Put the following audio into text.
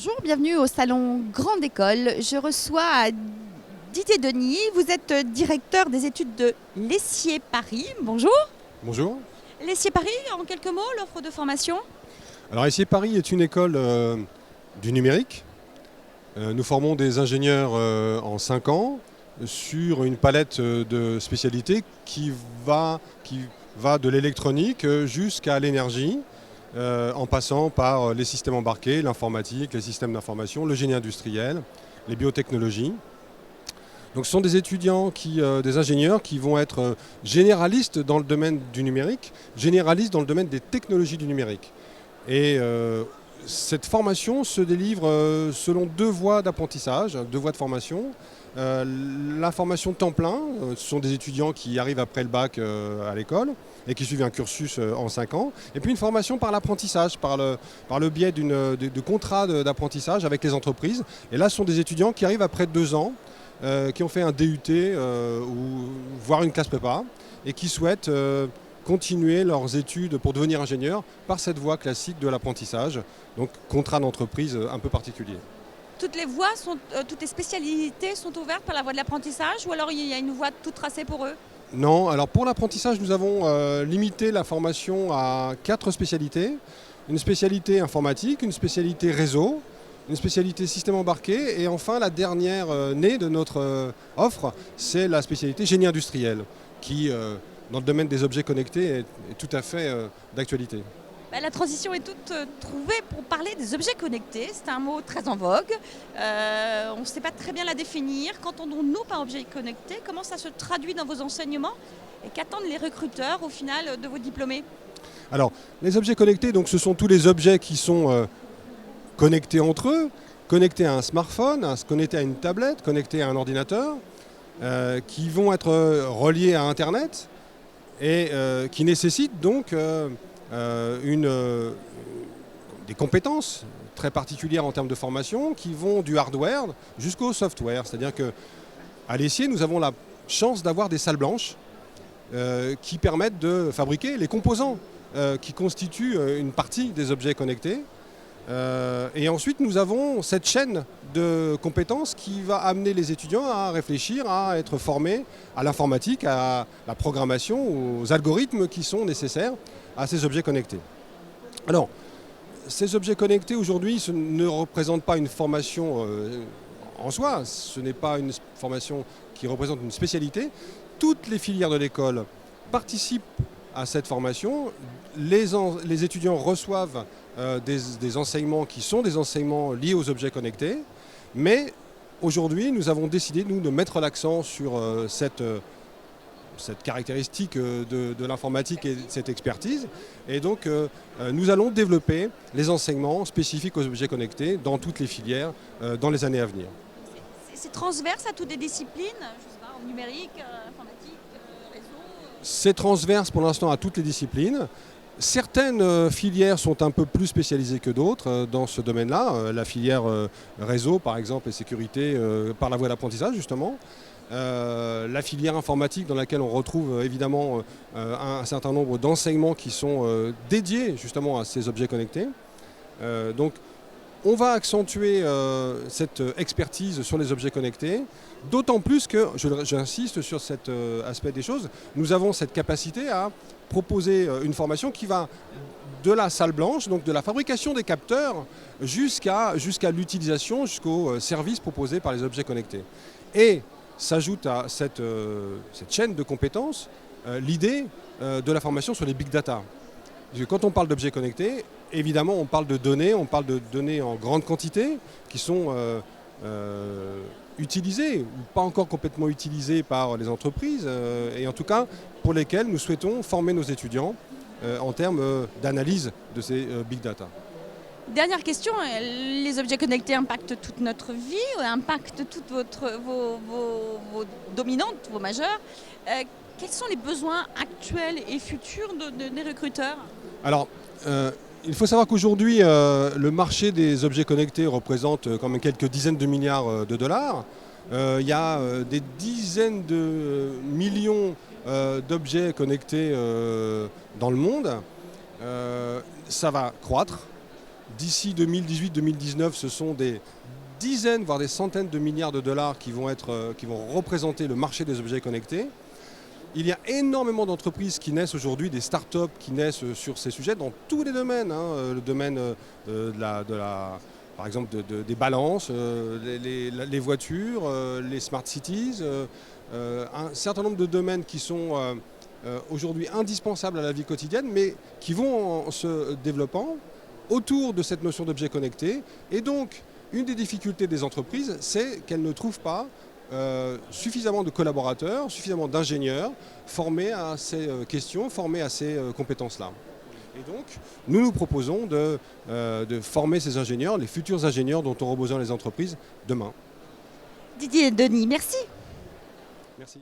Bonjour, bienvenue au salon Grande École. Je reçois Didier Denis. Vous êtes directeur des études de l'Essier Paris. Bonjour. Bonjour. L'Essier Paris, en quelques mots, l'offre de formation. Alors Essier Paris est une école du numérique. Nous formons des ingénieurs en 5 ans sur une palette de spécialités qui va de l'électronique jusqu'à l'énergie, en passant par les systèmes embarqués, l'informatique, les systèmes d'information, le génie industriel, les biotechnologies. Donc ce sont des étudiants, des ingénieurs qui vont être généralistes dans le domaine du numérique, généralistes dans le domaine des technologies du numérique. Et cette formation se délivre selon 2 voies d'apprentissage, 2 voies de formation. La formation temps plein, ce sont des étudiants qui arrivent après le bac à l'école et qui suivent un cursus en 5 ans. Et puis une formation par l'apprentissage, par le biais de contrats d'apprentissage avec les entreprises. Et là, ce sont des étudiants qui arrivent après 2 ans, qui ont fait un DUT voire une classe prépa et qui souhaitent continuer leurs études pour devenir ingénieur par cette voie classique de l'apprentissage, donc contrat d'entreprise un peu particulier. Toutes les spécialités sont ouvertes par la voie de l'apprentissage ou alors il y a une voie toute tracée pour eux? Non, alors pour l'apprentissage, nous avons limité la formation à 4 spécialités. Une spécialité informatique, une spécialité réseau, une spécialité système embarqué et enfin la dernière née de notre offre, c'est la spécialité génie industriel qui, dans le domaine des objets connectés, est tout à fait d'actualité. La transition est toute trouvée pour parler des objets connectés. C'est un mot très en vogue. On ne sait pas très bien la définir. Qu'entendons-nous par objet connecté? Comment ça se traduit dans vos enseignements? Et qu'attendent les recruteurs au final de vos diplômés? Alors, les objets connectés, donc, ce sont tous les objets qui sont connectés entre eux, connectés à un smartphone, connectés à une tablette, connectés à un ordinateur, qui vont être reliés à Internet et qui nécessitent donc des compétences très particulières en termes de formation qui vont du hardware jusqu'au software. C'est-à-dire qu'à l'Essier, nous avons la chance d'avoir des salles blanches qui permettent de fabriquer les composants qui constituent une partie des objets connectés. Et ensuite, nous avons cette chaîne de compétences qui va amener les étudiants à réfléchir, à être formés à l'informatique, à la programmation, aux algorithmes qui sont nécessaires à ces objets connectés. Alors, ces objets connectés aujourd'hui ne représentent pas une formation en soi, ce n'est pas une formation qui représente une spécialité. Toutes les filières de l'école participent à cette formation. Les étudiants reçoivent des enseignements qui sont des enseignements liés aux objets connectés, mais aujourd'hui nous avons décidé de mettre l'accent sur cette caractéristique de l'informatique et de cette expertise. Et donc nous allons développer les enseignements spécifiques aux objets connectés dans toutes les filières dans les années à venir. C'est transverse à toutes les disciplines, je sais pas, en numérique, informatique, réseau? C'est transverse pour l'instant à toutes les disciplines. Certaines filières sont un peu plus spécialisées que d'autres dans ce domaine-là. La filière réseau, par exemple, et sécurité par la voie d'apprentissage, justement. La filière informatique dans laquelle on retrouve évidemment un certain nombre d'enseignements qui sont dédiés justement à ces objets connectés. Donc on va accentuer cette expertise sur les objets connectés, d'autant plus que, j'insiste sur cet aspect des choses, nous avons cette capacité à proposer une formation qui va de la salle blanche, donc de la fabrication des capteurs, jusqu'à l'utilisation, jusqu'aux services proposés par les objets connectés. Et s'ajoute à cette chaîne de compétences l'idée de la formation sur les big data. Parce que quand on parle d'objets connectés, évidemment on parle de données en grande quantité qui sont utilisées ou pas encore complètement utilisées par les entreprises et en tout cas pour lesquelles nous souhaitons former nos étudiants en termes d'analyse de ces big data. Dernière question, les objets connectés impactent toute notre vie, impactent toutes vos dominantes, vos majeures. Quels sont les besoins actuels et futurs des recruteurs? Alors, il faut savoir qu'aujourd'hui, le marché des objets connectés représente quand même quelques dizaines de milliards de dollars. Il y a des dizaines de millions d'objets connectés dans le monde. Ça va croître. D'ici 2018-2019, ce sont des dizaines, voire des centaines de milliards de dollars qui vont représenter le marché des objets connectés. Il y a énormément d'entreprises qui naissent aujourd'hui, des startups qui naissent sur ces sujets dans tous les domaines. Le domaine par exemple des balances, les voitures, les smart cities, un certain nombre de domaines qui sont aujourd'hui indispensables à la vie quotidienne, mais qui vont en se développant autour de cette notion d'objet connecté. Et donc, une des difficultés des entreprises, c'est qu'elles ne trouvent pas suffisamment de collaborateurs, suffisamment d'ingénieurs formés à ces questions, formés à ces compétences-là. Et donc, nous proposons de former ces ingénieurs, les futurs ingénieurs dont auront besoin les entreprises demain. Didier et Denis, merci. Merci.